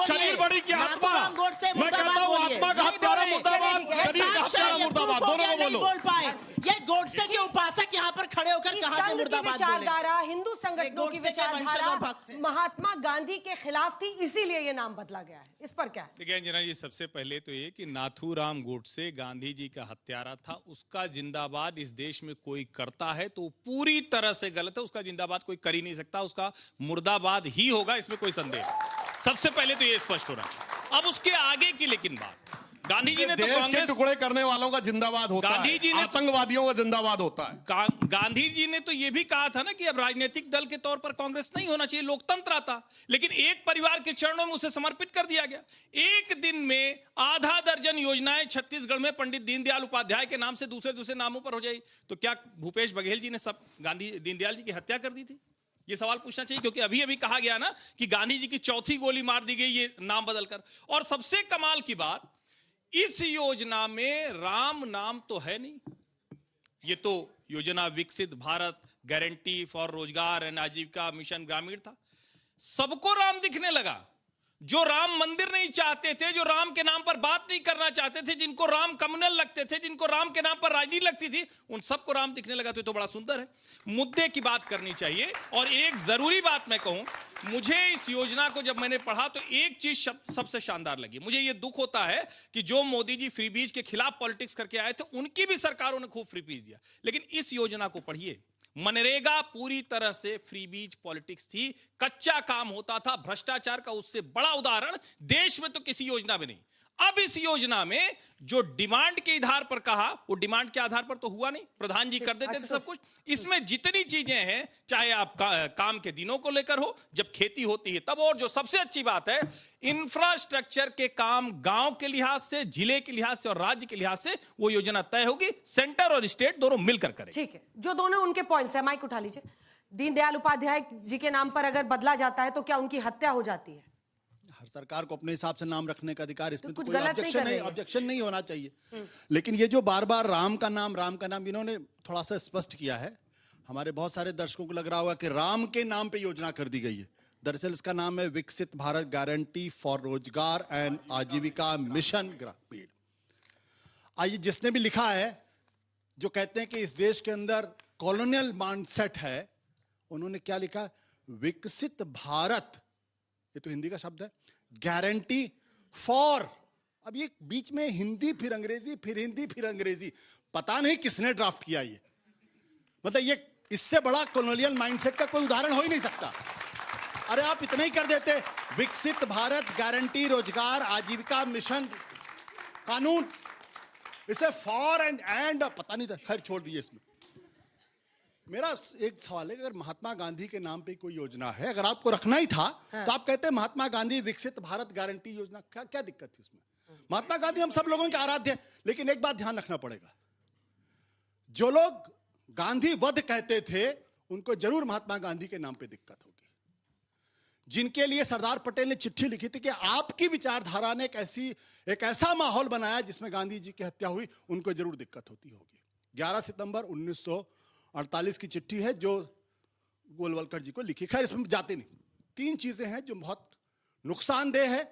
शरीर बड़ी की आत्मा, मैं कहता हूं आत्मा का हत्यारा मुर्दाबाद। मुर्दाबाद, ठीक है। शरीफ का साक्ष्य हत्यारा ये मुर्दाबाद, proof हो दोनों गया, को नहीं बोलो। बोल पाए। ये गोडसे के उपासक यहाँ पर खड़े होकर इस कहां से संघ की मुर्दाबाद बोले? विचारधारा हिंदू संगठनों की गोडसे के वंशज और विचारधारा भक्त हैं। महात्मा गांधी के खिलाफ थी, इसीलिए ये नाम बदला गया है। इस पर क्या है? देखिए अंजना जी, सबसे पहले तो ये कि नाथूराम गोडसे गांधी जी का हत्यारा था, उसका जिंदाबाद इस देश में कोई करता है तो पूरी तरह से गलत है। उसका जिंदाबाद कोई कर ही नहीं सकता, उसका मुर्दाबाद ही होगा, इसमें कोई संदेह नहीं। सबसे पहले तो ये स्पष्ट हो रहा है। अब उसके आगे की लेकिन बात, गांधी जी ने तो देश के कांग्रेस, टुकड़े करने वालों का जिंदाबाद होता गांधी है, जी ने- आतंकवादियों का जिंदाबाद होता है। गांधी जी ने तो यह भी कहा था ना कि अब राजनीतिक दल के तौर पर कांग्रेस नहीं होना चाहिए, लोकतंत्र आता, लेकिन एक परिवार के चरणों में उसे समर्पित कर दिया गया। एक दिन में आधा दर्जन योजनाएं छत्तीसगढ़ में पंडित दीनदयाल उपाध्याय के नाम से दूसरे दूसरे नामों पर हो जाए, तो क्या भूपेश बघेल जी ने सब गांधी दीनदयाल जी की हत्या कर दी थी? ये सवाल पूछना चाहिए, क्योंकि अभी अभी कहा गया ना कि गांधी जी की चौथी गोली मार दी गई ये नाम बदलकर। और सबसे कमाल की बात, इस योजना में राम नाम तो है नहीं। ये तो योजना विकसित भारत गारंटी फॉर रोजगार एंड आजीविका मिशन ग्रामीण था। सबको राम दिखने लगा। जो राम मंदिर नहीं चाहते थे, जो राम के नाम पर बात नहीं करना चाहते थे, जिनको राम कम्युनल लगते थे, जिनको राम के नाम पर राजनीति लगती थी, उन सबको राम दिखने लगा। तो ये तो बड़ा सुंदर है। मुद्दे की बात करनी चाहिए। और एक जरूरी बात मैं कहूं, मुझे इस योजना को जब मैंने पढ़ा तो एक चीज सबसे शानदार लगी। मुझे ये दुख होता है कि जो मोदी जी फ्रीबीज के खिलाफ पॉलिटिक्स करके आए थे, उनकी भी सरकारों ने खूब फ्रीबीज दिया, लेकिन इस योजना को पढ़िए। मनरेगा पूरी तरह से फ्रीबीज पॉलिटिक्स थी, कच्चा काम होता था, भ्रष्टाचार का उससे बड़ा उदाहरण देश में तो किसी योजना में नहीं। अब इस योजना में जो डिमांड के आधार पर कहा, वो डिमांड के आधार पर तो हुआ नहीं, प्रधान जी कर देते थे सब कुछ। इसमें जितनी चीजें हैं, चाहे आप काम के दिनों को लेकर हो, जब खेती होती है तब, और जो सबसे अच्छी बात है, इंफ्रास्ट्रक्चर के काम गांव के लिहाज से, जिले के लिहाज से और राज्य के लिहाज से वो योजना तय होगी, सेंटर और स्टेट दोनों मिलकर करें। ठीक है, जो दोनों उनके पॉइंट्स है, माइक उठा लीजिए। दीनदयाल उपाध्याय जी के नाम पर अगर बदला जाता है तो क्या उनकी हत्या हो जाती है? हर सरकार को अपने हिसाब से नाम रखने का अधिकार, इसमें तो कुछ कोई गलत नहीं कर रही है। ऑब्जेक्शन नहीं होना चाहिए। लेकिन ये जो बार बार राम का नाम इन्होंने थोड़ा सा स्पष्ट किया है। हमारे बहुत सारे दर्शकों को लग रहा होगा कि राम के नाम पे योजना कर दी गई है। दरअसल इसका नाम है विकसित भारत गारंटी फॉर रोजगार एंड आजीविका मिशन ग्रामीण। आइए, जिसने भी लिखा है, जो कहते हैं कि इस देश के अंदर कॉलोनियल माइंडसेट है, उन्होंने क्या लिखा? विकसित भारत, ये तो हिंदी का शब्द है, गारंटी फॉर। अब ये बीच में हिंदी फिर अंग्रेजी, फिर हिंदी फिर अंग्रेजी, पता नहीं किसने ड्राफ्ट किया ये। मतलब ये इससे बड़ा कॉलोनियल माइंडसेट का कोई उदाहरण हो ही नहीं सकता। अरे आप इतना ही कर देते, विकसित भारत गारंटी रोजगार आजीविका मिशन कानून, इसे फॉर एंड पता नहीं था। खैर छोड़ दीजिए। इसमें मेरा एक सवाल है, अगर महात्मा गांधी के नाम पे कोई योजना है, अगर आपको रखना ही था, तो आप कहते हैं महात्मा गांधी विकसित भारत गारंटी योजना, क्या दिक्कत थी उसमें? महात्मा गांधी हम सब लोगों के आराध्य हैं। लेकिन एक बात ध्यान रखना पड़ेगा, जो लोग गांधी वध कहते थे, उनको जरूर महात्मा गांधी के नाम पे दिक्कत होगी। जिनके लिए सरदार पटेल ने चिट्ठी लिखी थी कि आपकी विचारधारा ने एक ऐसा माहौल बनाया जिसमें गांधी जी की हत्या हुई, उनको जरूर दिक्कत होती होगी। 11 सितंबर 1948 की चिट्ठी है जो गोलवलकर जी को लिखी। खैर इसमें जाते नहीं। 3 चीजें हैं जो बहुत नुकसानदेह है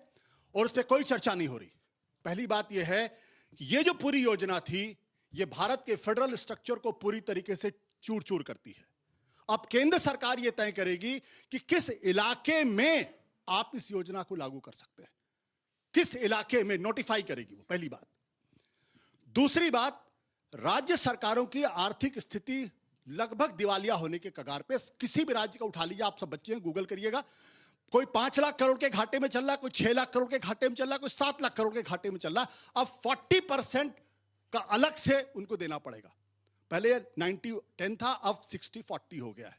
और उस पर कोई चर्चा नहीं हो रही। पहली बात यह है कि ये जो पूरी योजना थी, ये भारत के फेडरल स्ट्रक्चर को पूरी तरीके से चूर चूर करती है। अब केंद्र सरकार ये तय करेगी कि किस इलाके में आप इस योजना को लागू कर सकते हैं, किस इलाके में नोटिफाई करेगी वो, पहली बात। दूसरी बात, राज्य सरकारों की आर्थिक स्थिति लगभग दिवालिया होने के कगार पे। किसी भी राज्य का उठा लीजिए, आप सब बच्चे हैं, गूगल करिएगा, कोई 5 लाख करोड़ के घाटे में चल रहा है, कोई 6 लाख करोड़ के घाटे में चल रहा है, कोई 7 लाख करोड़ के घाटे में चल रहा है। अब 40% का अलग से उनको देना पड़ेगा। पहले 90-10 था, अब 60-40 हो गया है।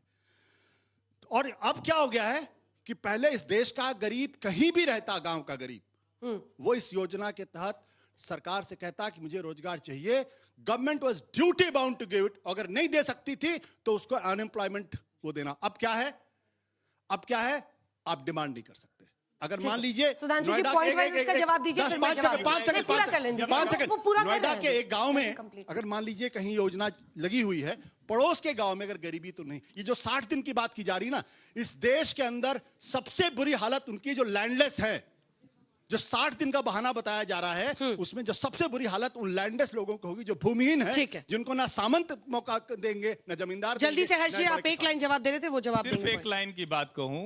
और अब क्या हो गया है कि पहले इस देश का गरीब कहीं भी रहता, गांव का गरीब, वो इस योजना के तहत सरकार से कहता कि मुझे रोजगार चाहिए, government was duty bound to give it. अगर नहीं दे सकती थी तो उसको अनएम्प्लॉयमेंट वो देना। अब क्या है, आप डिमांड नहीं कर सकते। अगर मान लीजिए सुधांशु जी, पॉइंट वाइज इसका जवाब दीजिए, फिर मैं जवाब दूंगा। 5 सेकंड पूरा कर लें दीजिए। वो पूरा कर नोएडा लें। के एक गांव में अगर मान लीजिए कहीं योजना लगी हुई है, पड़ोस के गांव में अगर गरीबी तो नहीं, ये जो 60 दिन की बात की जा रही ना, इस देश के अंदर सबसे बुरी हालत उनकी जो लैंडलेस है, जो 60 दिन का बहाना बताया जा रहा है, उसमें जो सबसे बुरी हालत उन लैंडलेस लोगों को होगी जो भूमिहीन है, जिनको ना सामंत मौका देंगे ना जमींदार। जल्दी से हर्ष जी, आप एक लाइन जवाब दे रहे थे, वो जवाब सिर्फ देंगे। एक लाइन की बात कहूं,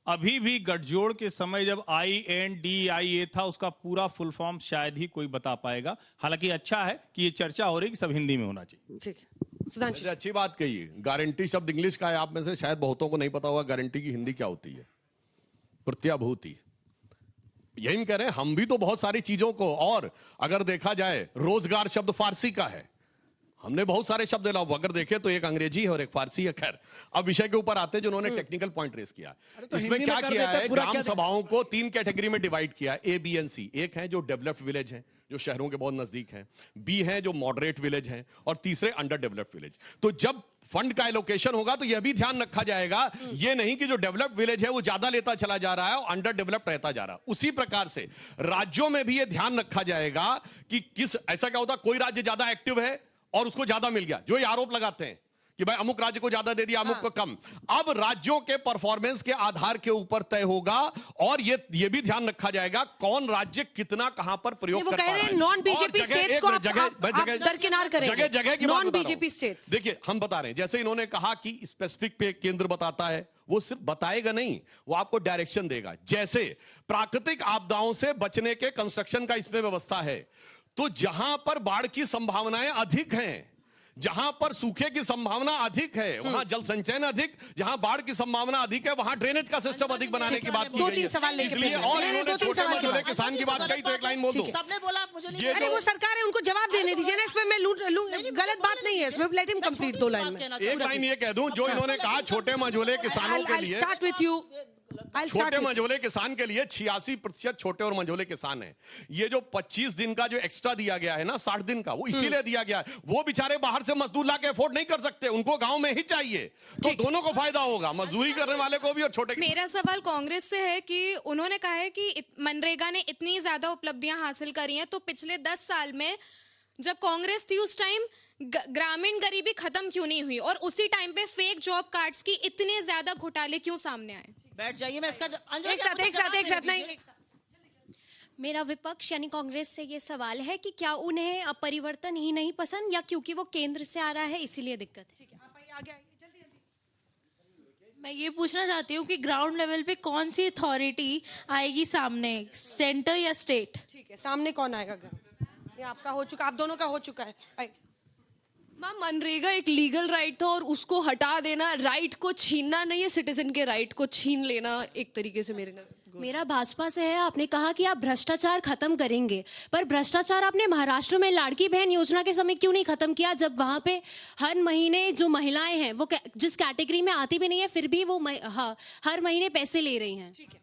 अभी भी गठजोड़ के समय जब INDIA था, उसका पूरा फुल फॉर्म शायद ही कोई बता पाएगा। हालांकि अच्छा है कि ये चर्चा हो रही है कि सब हिंदी में होना चाहिए। ठीक है, सुधांशु। अच्छी बात कही है। गारंटी शब्द इंग्लिश का है, आप में से शायद बहुतों को नहीं पता होगा गारंटी की हिंदी क्या होती है। प्रत्याभूति। यही कह रहे हैं, हम भी तो बहुत सारी चीजों को, और अगर देखा जाए रोजगार शब्द फारसी का है, हमने बहुत सारे शब्द लाओ, अगर देखें तो एक अंग्रेजी है और एक फारसी है। खैर, अब विषय के ऊपर आते हैं जिन्होंने टेक्निकल पॉइंट रेस किया। तो इसमें क्या किया है, ग्राम सभाओं को 3 कैटेगरी में डिवाइड किया, A, B and C। एक है जो डेवलप्ड विलेज है, जो शहरों के बहुत नजदीक है, B है जो मॉडरेट विलेज है, और तीसरे अंडर डेवलप्ड विलेज। तो जब फंड का एलोकेशन होगा तो यह भी ध्यान रखा जाएगा, ये नहीं कि जो डेवलप्ड विलेज है वो ज्यादा लेता चला जा रहा है और अंडर डेवलप्ड रहता जा रहा है। उसी प्रकार से राज्यों में भी यह ध्यान रखा जाएगा कि किस, ऐसा क्या होता, कोई राज्य ज्यादा एक्टिव है और उसको ज्यादा मिल गया, जो ये आरोप लगाते हैं कि भाई अमुक राज्य को ज्यादा दे दिया, अमुक को कम। अब राज्यों के परफॉर्मेंस के आधार के ऊपर तय होगा, और ये भी ध्यान रखा जाएगा कौन राज्य कितना कहां पर प्रयोग कर रहा है। नॉन बीजेपी स्टेट्स को आप दरकिनार करेंगे। जगह जगह की नॉन बीजेपी स्टेट्स, देखिए हम बता रहे हैं, जैसे इन्होंने कहा कि स्पेसिफिक पे केंद्र बताता है, वो सिर्फ बताएगा नहीं, वो आपको डायरेक्शन देगा। जैसे प्राकृतिक आपदाओं से बचने के कंस्ट्रक्शन का इसमें व्यवस्था है, तो जहां पर बाढ़ की संभावनाएं अधिक हैं, जहां पर सूखे की संभावना अधिक है, वहां जल संचयन अधिक, जहां बाढ़ की संभावना अधिक है, वहां ड्रेनेज का सिस्टम अधिक बनाने की बात की गई है। इसलिए और इन्होंने छोटे मझोले किसान की बात कही, तो एक लाइन बोल दो। सबने बोला, मुझे नहीं। अरे वो सरकार है, उनको जवाब देने दीजिए ना, इसमें मैं गलत बात नहीं है, इसमें लेट हिम कंप्लीट 2 लाइन में। एक लाइन ये कह दूं, जो इन्होंने कहा छोटे मझोले किसानों के लिए, स्टार्ट विथ यू। छोटे मझोले किसान के लिए 86% छोटे और मझोले किसान हैं। ये जो 25 दिन का जो एक्स्ट्रा दिया गया है ना, 60 दिन का, वो इसीलिए दिया गया है। वो बेचारे बाहर से मजदूर लाके अफोर्ड नहीं कर सकते, उनको गांव में ही चाहिए, तो दोनों को फायदा होगा, मजदूरी करने वाले को भी और छोटे। मेरा सवाल कांग्रेस से है कि उन्होंने कहा है कि मनरेगा ने इतनी ज्यादा उपलब्धियां हासिल करी हैं, तो पिछले 10 साल में जब कांग्रेस थी उस टाइम ग्रामीण गरीबी खत्म क्यों नहीं हुई, और उसी टाइम पे फेक जॉब कार्ड्स की इतने ज्यादा घोटाले क्यों सामने आए? बैठ जाइए, मैं इसका एक साथ नहीं। मेरा विपक्ष यानी कांग्रेस से ये सवाल है कि क्या उन्हें परिवर्तन ही नहीं पसंद, या क्योंकि वो केंद्र से आ रहा है इसीलिए दिक्कत है? मैं ये पूछना चाहती हूँ कि ग्राउंड लेवल पे कौन सी अथॉरिटी आएगी सामने, सेंटर या स्टेट? ठीक है, सामने कौन आएगा? ये आपका हो चुका, आप दोनों का हो चुका है। मैम, मनरेगा एक लीगल राइट था और उसको हटा देना, राइट को छीनना नहीं है, सिटीजन के राइट को छीन लेना एक तरीके से मेरे नजर। मेरा भाजपा से है, आपने कहा कि आप भ्रष्टाचार खत्म करेंगे, पर भ्रष्टाचार आपने महाराष्ट्र में लाड़की बहन योजना के समय क्यों नहीं खत्म किया, जब वहां पे हर महीने जो महिलाएं हैं वो जिस कैटेगरी में आती भी नहीं है, फिर भी वो हर महीने पैसे ले रही हैं। ठीक है,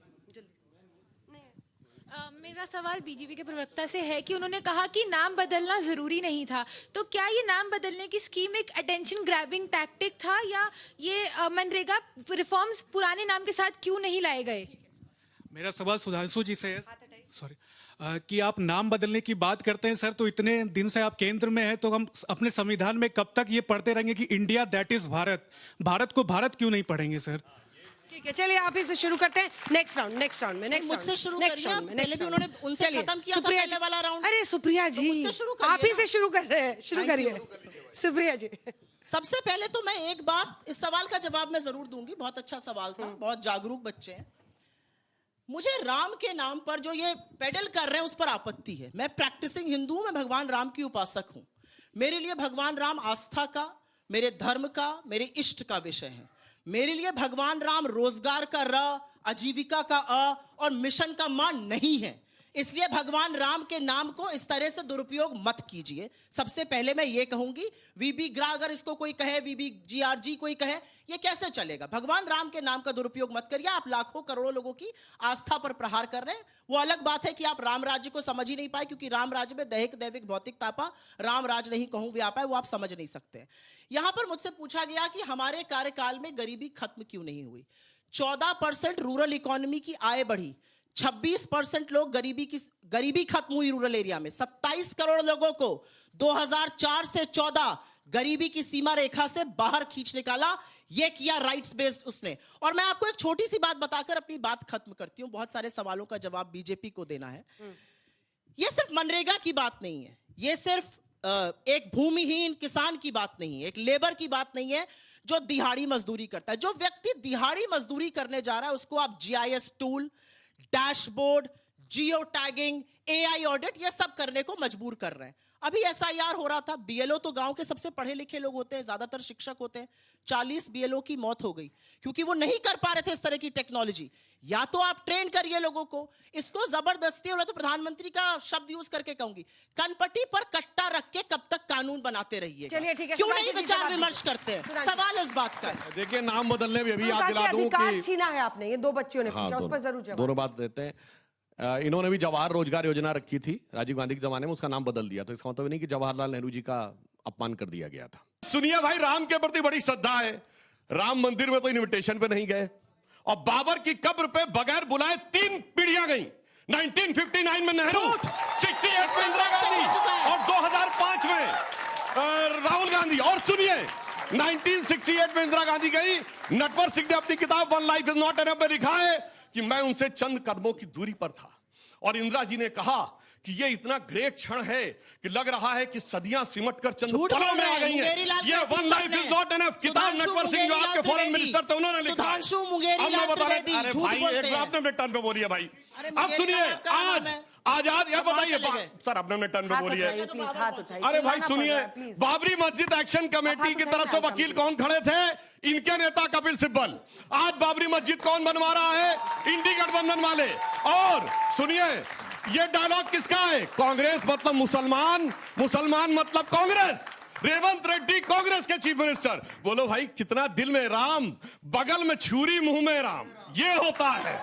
मेरा सवाल बीजेपी के प्रवक्ता से है कि उन्होंने कहा कि नाम बदलना जरूरी नहीं था, तो क्या ये नाम बदलने की स्कीम एक अटेंशन ग्रैबिंग टैक्टिक था, या ये मनरेगा रिफॉर्म्स पुराने नाम के साथ क्यों नहीं लाए गए? मेरा सवाल सुधांशु जी से है, सॉरी, कि आप नाम बदलने की बात करते हैं सर, तो इतने दिन से आप केंद्र में हैं, तो हम अपने संविधान में कब तक ये पढ़ते रहेंगे कि India that is Bharat, Bharat को भारत क्यों नहीं पढ़ेंगे सर? ठीक है, चलिए आप ही से शुरू करते हैं। नेक्स्ट राउंड में मुझसे शुरू करिए, पहले भी उन्होंने उनसे खत्म किया था पहले वाला राउंड। अरे सुप्रिया जी, आप ही से शुरू कर रहे हैं, शुरू करिए सुप्रिया जी। सबसे पहले तो मैं एक बात, इस सवाल का जवाब मैं जरूर दूंगी, बहुत अच्छा सवाल था, बहुत जागरूक बच्चे हैं। मुझे राम के नाम पर जो ये पेडल कर रहे हैं उस पर आपत्ति है। मैं प्रैक्टिसिंग हिंदू हूं, मैं भगवान राम की उपासक हूं। मेरे लिए भगवान राम आस्था का, मेरे धर्म का, मेरे इष्ट का विषय है। मेरे लिए भगवान राम रोजगार का र, आजीविका का अ और मिशन का मान नहीं है। इसलिए भगवान राम के नाम को इस तरह से दुरुपयोग मत कीजिए। सबसे पहले मैं ये कहूंगी, वीबी ग्रा अगर इसको कोई कहे, वीबी GRG कोई कहे, ये कैसे चलेगा? भगवान राम के नाम का दुरुपयोग मत करिए। आप लाखों करोड़ों लोगों की आस्था पर प्रहार कर रहे हैं। वो अलग बात है कि आप राम राज्य को समझ ही नहीं पाए, क्योंकि राम राज्य में दैहिक दैविक भौतिक तापा राम राज नहीं कहूं व्यापा है, वो आप समझ नहीं सकते। यहां पर मुझसे पूछा गया कि हमारे कार्यकाल में गरीबी खत्म क्यों नहीं हुई। 14% रूरल इकोनॉमी की आय बढ़ी, 26% लोग गरीबी खत्म हुई रूरल एरिया में। 27 करोड़ लोगों को 2004 से 14 गरीबी की सीमा रेखा से बाहर खींच निकाला। ये किया राइट्स बेस्ड उसने। और मैं आपको एक छोटी सी बात बताकर अपनी बात खत्म करती हूं, बहुत सारे सवालों का जवाब बीजेपी को देना है। ये सिर्फ मनरेगा की बात नहीं है, ये सिर्फ एक भूमिहीन किसान की बात नहीं है, एक लेबर की बात नहीं है जो दिहाड़ी मजदूरी करता है। जो व्यक्ति दिहाड़ी मजदूरी करने जा रहा है उसको आप GIS tool, dashboard, geo tagging, AI audit ये सब करने को मजबूर कर रहे हैं। अभी एसआईआर हो रहा था, बीएलओ तो गांव के सबसे पढ़े लिखे लोग होते हैं, ज्यादातर शिक्षक होते हैं। 40 बीएलओ की मौत हो गई क्योंकि वो नहीं कर पा रहे थे इस तरह की टेक्नोलॉजी। या तो आप ट्रेन करिए लोगों को, इसको जबरदस्ती, और तो प्रधानमंत्री का शब्द यूज करके कहूंगी, कनपट्टी पर कट्टा रख के कब तक कानून बनाते रहिए। चलिए ठीक है, क्यों नहीं विचार विमर्श करते हैं? सवाल इस बात का। देखिए, नाम बदलने में भी याद दिला दूं अधिकार छीना है आपने, ये दो बच्चों ने पूछा, उस पर जरूर जवाब। दोनों बात देते हैं। इन्होंने भी जवाहर रोजगार योजना रखी थी राजीव गांधी के जमाने में, उसका नाम बदल दिया। तो इसका मतलब नहीं कि जवाहरलाल नेहरू जी का अपमान कर दिया गया था। सुनिए भाई, राम के प्रति बड़ी श्रद्धा है, राम मंदिर में तो इनविटेशन पे नहीं गए, और बाबर की कब्र पे बगैर बुलाए 3 पीढ़ियां गई। 1959 में नेहरू, 68 में इंदिरा गांधी और 2005 में राहुल गांधी। और सुनिए, 1968 में इंदिरा गांधी गई, नटवर सिंह ने अपनी किताब one life is not enough में लिखा है कि मैं उनसे चंद कदमों की दूरी पर था, और इंदिरा जी ने कहा कि ये इतना ग्रेट क्षण है कि लग रहा है कि सदियां सिमट कर चंद पलों में आ गई हैं। ये one life is not enough किताब नटवर सिंह जो आपके फॉरेन मिनिस्टर थे उन्होंने लिखा है। अब मैं बता रहा, अरे भाई एक बार अपने टर्न पे बोलिए भाई। अब सुनिए, आज आजाद, या बताइए सर, अपने टर्न पे बोलिए। अरे भाई सुनिए, बाबरी मस्जिद एक्शन कमेटी की तरफ से वकील कौन खड़े थे? इनके नेता कपिल सिब्बल। आज बाबरी मस्जिद कौन बनवा रहा है? इंडी गठबंधन वाले। और सुनिए, ये डायलॉग किसका है? कांग्रेस मतलब मुसलमान, मुसलमान मतलब कांग्रेस। रेवंत रेड्डी कांग्रेस के चीफ मिनिस्टर। बोलो भाई, कितना दिल में राम, बगल में छुरी, मुंह में राम, ये होता है।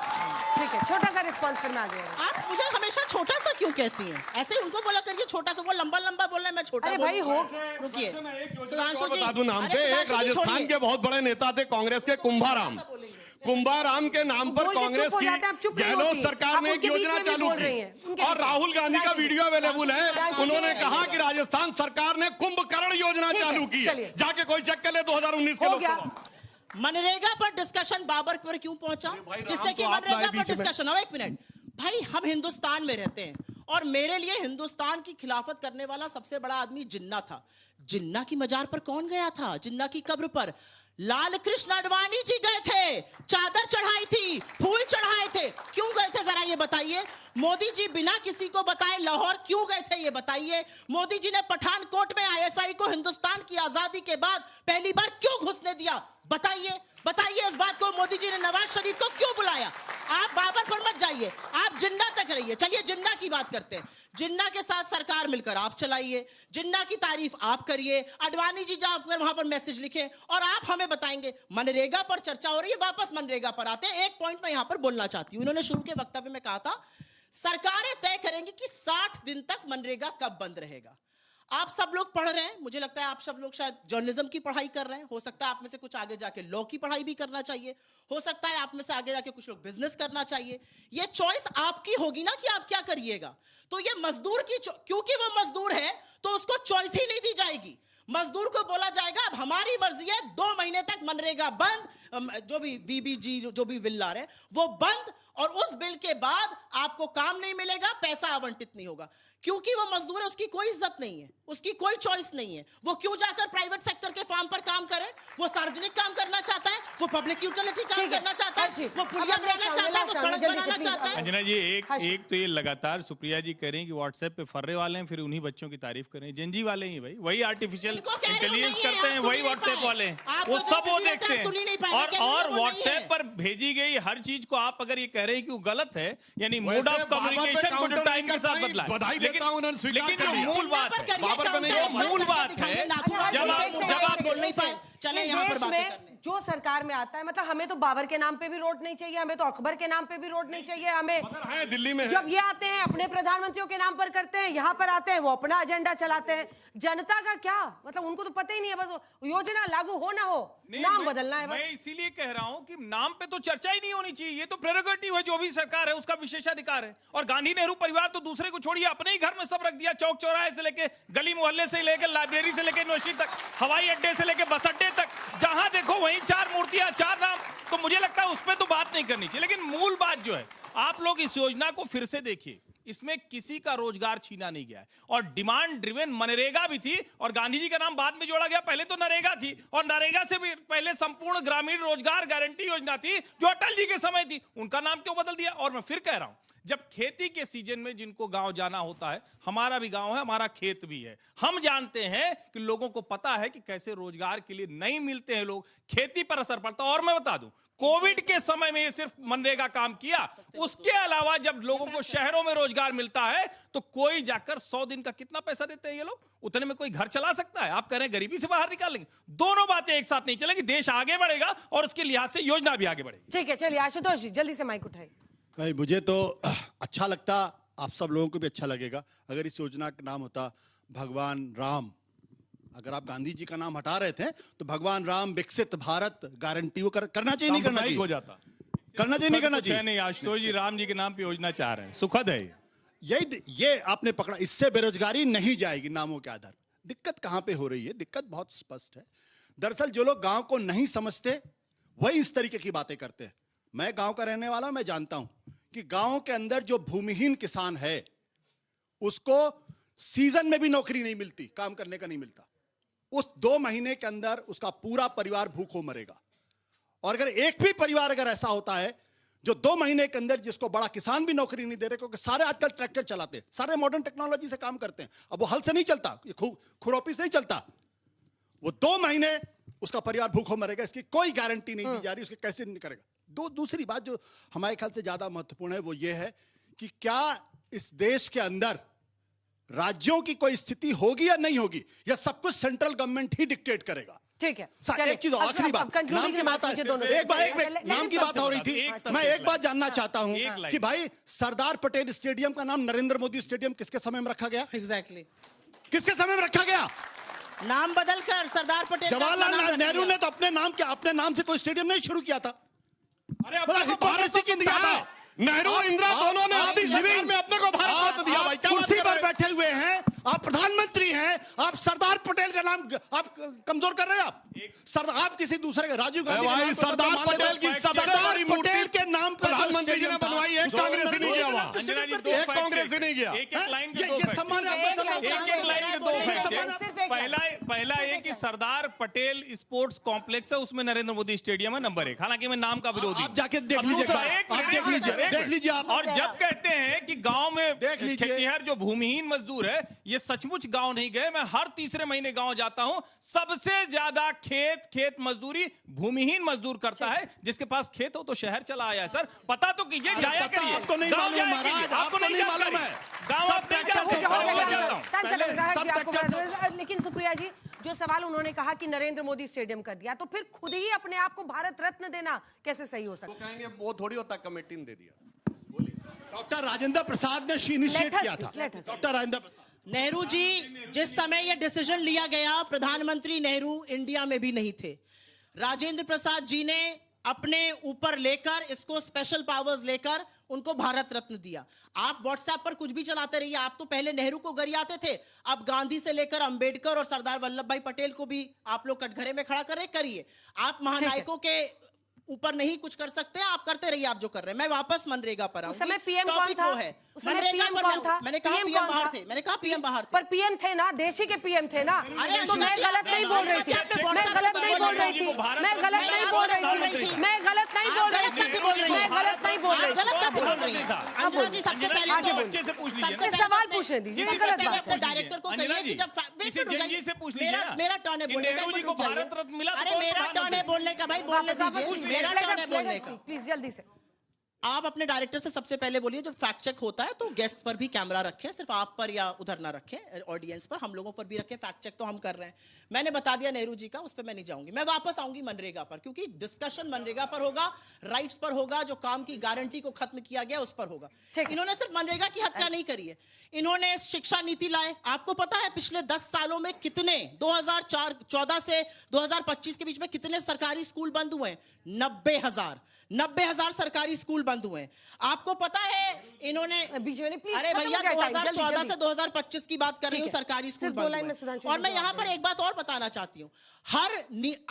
ठीक है, छोटा सा रिस्पॉन्स करना आ गया। आप मुझे हमेशा छोटा सा क्यों कहती हैं? ऐसे उनको बोला करिए छोटा सा, वो लंबा लंबा बोल रहे हैं, मैं छोटा। अरे भाई हो, रुकिए, सुधांशु जी बता दूं नाम पे, एक राजस्थान के बहुत बड़े नेता थे कांग्रेस के, कुंभाराम। कुंभाराम के नाम पर कांग्रेस की गहलोत सरकार ने एक योजना चालू की, और राहुल गांधी का वीडियो अवेलेबल है। उन्होंने कहा कि राजस्थान सरकार ने कुंभकर्ण योजना चालू की है, जाके कोई चेक कर ले 2019 के लोग। मनरेगा पर डिस्कशन बाबर पर क्यों पहुंचा? जिससे कि मनरेगा पर डिस्कशन हो। एक मिनट भाई, हम हिंदुस्तान में रहते हैं, और मेरे लिए हिंदुस्तान की खिलाफत करने वाला सबसे बड़ा आदमी जिन्ना था। जिन्ना की मजार पर कौन गया था? जिन्ना की कब्र पर लाल कृष्ण आडवाणी जी गए थे, चादर चढ़ाई थी, फूल चढ़ाए थे। क्यों गए थे जरा ये बताइए? मोदी जी बिना किसी को बताए लाहौर क्यों गए थे ये बताइए? मोदी जी ने पठानकोट में आईएसआई को हिंदुस्तान की आजादी के बाद पहली बार क्यों घुसने दिया? बताइए, बताइए इस बात को। मोदी जी ने नवाज शरीफ को क्यों बुलाया? आप बाबर पर मत जाइए, आप जिन्ना तक रहिए। चलिए जिन्ना की बात करते हैं। जिन्ना के साथ सरकार मिलकर आप चलाइए, जिन्ना की तारीफ आप करिए, आडवाणी जी जाकर वहां पर मैसेज लिखें, और आप हमें बताएंगे। मनरेगा पर चर्चा हो रही है, वापस मनरेगा पर आते हैं। एक पॉइंट मैं यहां पर बोलना चाहती हूं। इन्होंने शुरू के वक्तव्य में कहा था सरकारें तय करेंगी कि 60 दिन तक मनरेगा कब बंद रहेगा। आप सब लोग पढ़ रहे हैं, मुझे लगता है आप सब लोग शायद जर्नलिज्म की पढ़ाई कर रहे हैं। हो सकता है आप में से कुछ आगे जाके लॉ की पढ़ाई भी करना चाहिए, हो सकता है आप में से आगे जाके कुछ लोग बिजनेस करना चाहिए। ये चॉइस आपकी होगी ना कि आप क्या करिएगा। तो ये मजदूर की, क्योंकि वो मजदूर है तो उसको चॉइस ही नहीं दी जाएगी। मजदूर को बोला जाएगा अब हमारी मर्जी है, 2 महीने तक मनरेगा बंद, जो भी वीबीजी जो भी बिल ला रहे हैं वो बंद, और उस बिल के बाद आपको काम नहीं मिलेगा, पैसा आवंटित नहीं होगा। क्योंकि वो मजदूर है, उसकी कोई इज्जत नहीं है, उसकी कोई चॉइस नहीं है। वो क्यों जाकर प्राइवेट सेक्टर के फार्म पर काम करे? वो सार्वजनिक काम करना चाहता है, वो पब्लिक यूटिलिटी काम करना चाहता है, वो पुलिया बनाना चाहता है, वो सड़क बनाना चाहता है। अंजना जी, एक तो ये लगातार सुप्रिया जी कह रही हैं कि व्हाट्सएप पे फर्रे वाले हैं, फिर उन्हीं बच्चों की तारीफ करें। जेनजी वाले ही भाई, वही आर्टिफिशियल इंटेलिजेंस करते हैं, वही व्हाट्सएप वाले हैं, वो सब वो देखते हैं। और व्हाट्सएप पर भेजी गई हर चीज को आप अगर ये कह रहे हैं कि वो गलत है, यानी मोड ऑफ कम्युनिकेशन को जो टाइम के साथ बदला है। लेकिन जो मूल बात है, बाबर को नहीं, जो मूल बात है, जब आप बोल नहीं पाए, चले यहाँ पर बातें करने। जो सरकार में आता है, मतलब हमें तो बाबर के नाम पे भी रोड नहीं चाहिए, हमें तो अकबर के नाम पे भी रोड नहीं चाहिए, हमें है दिल्ली में जब ये आते हैं अपने प्रधानमंत्रियों के नाम पर करते हैं, यहाँ पर आते हैं वो अपना एजेंडा चलाते हैं। जनता का क्या मतलब, उनको तो पता ही नहीं है, बस योजना लागू हो ना हो नाम बदलना है। मैं इसीलिए कह रहा हूं कि नाम पे तो चर्चा ही नहीं होनी चाहिए, ये तो प्रेरोगेटिव है, जो भी सरकार है उसका विशेषाधिकार है। और गांधी नेहरू परिवार तो दूसरे को छोड़िए, अपने ही घर में सब रख दिया, चौक चौराहे से लेके गली मोहल्ले से लेके लाइब्रेरी से लेके यूनिवर्सिटी तक, हवाई अड्डे से लेके बस अड्डे तक, जहां देखो वहीं 4 मूर्तियां 4 नाम। तो मुझे लगता है उस पर तो बात नहीं करनी चाहिए। लेकिन मूल बात जो है, आप लोग इस योजना को फिर से देखिए, इसमें किसी का रोजगार छीना नहीं गया है और डिमांड ड्रिवन मनरेगा भी थी और गांधी जी का नाम बाद में जोड़ा गया, पहले तो नरेगा थी और नरेगा से भी पहले संपूर्ण ग्रामीण रोजगार गारंटी योजना थी जो अटल जी के समय थी, उनका नाम क्यों बदल दिया। और मैं फिर कह रहा हूं, जब खेती के सीजन में जिनको गांव जाना होता है, हमारा भी गांव है, हमारा खेत भी है, हम जानते हैं कि लोगों को पता है कि कैसे रोजगार के लिए नहीं मिलते हैं लोग, खेती पर असर पड़ता है। और मैं बता दूं, कोविड के समय में ये सिर्फ मनरेगा काम किया, उसके अलावा जब लोगों को शहरों में रोजगार मिलता है तो कोई जाकर 100 दिन का कितना पैसा देते हैं ये लोग, उतने में कोई घर चला सकता है। आप कह रहे हैं गरीबी से बाहर निकालेंगे, दोनों बातें एक साथ नहीं चलेंगी। देश आगे बढ़ेगा और उसके लिहाज से योजना भी आगे बढ़ेगी। ठीक है, चलिए आशुतोष जी जल्दी से माइक उठाइए। भाई मुझे तो अच्छा लगता, आप सब लोगों को भी अच्छा लगेगा अगर इस योजना का नाम होता भगवान राम। अगर आप गांधी जी का नाम हटा रहे थे तो भगवान राम विकसित भारत गारंटी वो करना चाहिए, नहीं करना चाहिए, हो जाता करना चाहिए, नहीं करना चाहिए। नहीं, आशुतोष जी राम जी के नाम पे योजना चाह रहे हैं, सुखद है ये आपने पकड़ा। इससे बेरोजगारी नहीं जाएगी नामों के आधार। दिक्कत कहां पे हो रही है? दिक्कत बहुत स्पष्ट है। दरअसल जो लोग गांव को नहीं समझते वही इस तरीके की बातें करते हैं। मैं गांव का रहने वाला हूं, मैं जानता हूं कि गांव के अंदर जो भूमिहीन किसान है उसको सीजन में भी नौकरी नहीं मिलती, काम करने का नहीं मिलता। उस 2 महीने के अंदर उसका पूरा परिवार भूखों मरेगा। और अगर एक भी परिवार अगर ऐसा होता है जो 2 महीने के अंदर जिसको बड़ा किसान भी नौकरी नहीं दे रहे, क्योंकि सारे आजकल ट्रैक्टर चलाते हैं, सारे मॉडर्न टेक्नोलॉजी से काम करते हैं, अब वो हल से नहीं चलता, खुरपी से नहीं चलता, वो 2 महीने उसका परिवार भूखों मरेगा, इसकी कोई गारंटी नहीं दी जा रही, उसके कैसे नहीं करेगा। दूसरी बात जो हमारे ख्याल से ज्यादा महत्वपूर्ण है वो ये है कि क्या इस देश के अंदर राज्यों की कोई स्थिति होगी या नहीं होगी, या सब कुछ सेंट्रल गवर्नमेंट ही डिक्टेट करेगा। ठीक है, एक चीज आखिरी बात, नाम की बात नाम की बात हो रही थी, मैं एक बात जानना चाहता हूं कि भाई सरदार पटेल स्टेडियम का नाम नरेंद्र मोदी स्टेडियम किसके समय में रखा गया? एग्जैक्टली किसके समय में रखा गया? नाम बदलकर सरदार पटेल। जवाहरलाल नेहरू ने तो अपने नाम से कोई स्टेडियम नहीं शुरू किया था। अरे हिपोक्रेसी की दिया था। नेहरू और इंदिरा दोनों ने अपनी सरकार में अपने को भारत रत्न दिया। भाई कुर्सी पर बैठे हुए हैं, आप प्रधानमंत्री हैं, आप सरदार पटेल का नाम आप कमजोर कर रहे हैं। आप किसी दूसरे का, राजीव गांधी के नाम सरदार पटेल की सबसे बड़ी मूर्ति पटेल के नाम पर प्रधानमंत्री जी ने बनवाई है, कांग्रेस ही नहीं गया वहां, कांग्रेस ही नहीं गया। एक लाइन के 2 फैक्ट। पहला ये कि सरदार पटेल स्पोर्ट्स कॉम्प्लेक्स है, उसमें नरेंद्र मोदी स्टेडियम है नंबर 1, हालांकि मैं नाम का विरोधी। आप जाके देख लीजिए आप। और जब कहते हैं कि गांव में खेतीहर जो भूमिहीन मजदूर है, ये सचमुच गांव नहीं गए। मैं हर तीसरे महीने गांव जाता हूं, सबसे ज्यादा खेत मजदूरी भूमिहीन मजदूर करता है। जिसके पास खेत हो तो शहर चला आया है। सर पता तो कीजिए, जाया करिए। आपको नहीं मालूम महाराज, आपको नहीं मालूम है। गांव आप नहीं जानते। लेकिन सुप्रिया जी, जो सवाल उन्होंने कहा कि नरेंद्र मोदी स्टेडियम कर दिया, तो फिर खुद ही अपने आप को भारत रत्न देना कैसे सही हो सकता है? कहेंगे वो थोड़ी होता, कमेटी ने दे दिया। डॉक्टर राजेंद्र प्रसाद ने इनिशिएट किया था। डॉक्टर राजेंद्र नेहरू जी, जिस समय यह डिसीजन लिया गया, प्रधानमंत्री नेहरू इंडिया में भी नहीं थे। राजेंद्र प्रसाद जी ने अपने ऊपर लेकर, इसको स्पेशल पावर्स लेकर उनको भारत रत्न दिया। आप व्हाट्सएप पर कुछ भी चलाते रहिए, आप तो पहले नेहरू को गरियाते थे, अब गांधी से लेकर अंबेडकर और सरदार वल्लभ भाई पटेल को भी आप लोग कटघरे में खड़ा कर रहे, करिए। आप महानायकों के ऊपर नहीं कुछ कर सकते, आप करते रहिए आप जो कर रहे हैं। मैं वापस मनरेगा पर आऊंगी। उस समय पीएम कौन था? उस समय पीएम कौन था? मैंने कहा पीएम बाहर थे, मैंने कहा पीएम बाहर थे। पर पीएम थे ना, देशी के पीएम थे ना। तो मैं गलत नहीं बोल रही थी, मैं गलत नहीं बोल रही थी, मैं गलत नहीं बोल रही थी, मैं गलत नहीं बोल रही थी, मैं गलत नहीं बोल रही थी। गलत कैसे बोल रही है? अंजना जी सबसे पहले बच्चे से पूछ लीजिए, सबसे सवाल पूछने दीजिए, गलत बात है। डायरेक्टर को कहिए कि जब से पूछ लीजिए ना, मेरा टर्न है बोलने का। नेहरू जी को भारत रत्न मिला। अरे मेरा टर्न है बोलने का भाई, बोलने दीजिए। मेरा टर्न है बोलने का। प्लीज जल्दी से। आप अपने डायरेक्टर से सबसे पहले बोलिए जब फैक्ट चेक होता है तो गेस्ट पर भी कैमरा रखें, सिर्फ आप पर या उधर ना रखें, ऑडियंस पर, हम लोगों पर भी रखें। फैक्ट चेक तो हम कर रहे हैं। मैंने बता दिया नेहरू जी का, उस पर मैं नहीं जाऊंगी। मैं वापस आऊंगी मनरेगा पर, क्योंकि डिस्कशन मनरेगा पर होगा, राइट्स पर होगा, जो काम की गारंटी को खत्म किया गया उस पर होगा। इन्होंने सिर्फ मनरेगा की हत्या नहीं करी है, इन्होंने शिक्षा नीति लाए। आपको पता है पिछले 10 सालों में कितने, 2014 से 2025 के बीच में कितने सरकारी स्कूल बंद हुए हैं? 90,000 सरकारी स्कूल बंद हुए हैं। आपको पता है इन्होंने, अरे भैया 2014 से 2025 की बात कर रही हूँ, सरकारी स्कूल बंद हुए हैं। और मैं यहाँ पर एक बात और बताना चाहती हूँ,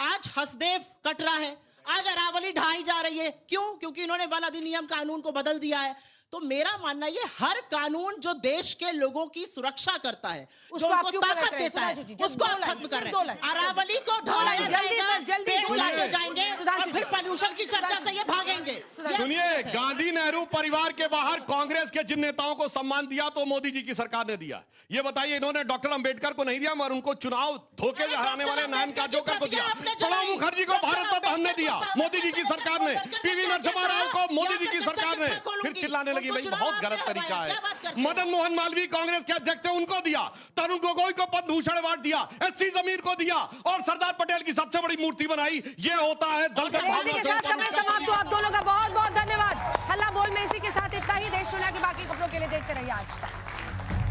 आज हसदेव कट रहा है, आज अरावली ढाई जा रही है। क्यों? क्योंकि इन्होंने वन अधिनियम कानून को बदल दिया है। तो मेरा मानना ये, हर कानून जो देश के लोगों की सुरक्षा करता है, जो उनको ताकत देता है, उसको आप खत्म कर रहे हैं। अरावली को ढाया जाएगा, पेड़ काटे जाएंगे और फिर पॉल्यूशन की चर्चा से ये भागेंगे। सुनिए, गांधी नेहरू परिवार के बाहर कांग्रेस के जिन नेताओं को सम्मान दिया तो मोदी जी की सरकार ने दिया। ये बताइए, इन्होंने डॉक्टर अंबेडकर को नहीं दिया, मगर उनको चुनाव धोखे से हराने वाले नारायण काजोकर को दिया। प्रणब मुखर्जी को भारत रत्न हमने दिया, मोदी जी की सरकार ने। पीवी नरसिम्हा राव को मोदी जी की सरकार ने। फिर चिल्लाने लगी, भाई बहुत गलत तरीका है। मदन मोहन मालवीय कांग्रेस के अध्यक्ष थे, उनको दिया। तरुण गोगोई को पद्म भूषण अवार्ड दिया, एससी जमीर को दिया, और सरदार पटेल की सबसे बड़ी मूर्ति बनाई। ये होता है दल के भावना से। समय समाप्त। आप दोनों का बहुत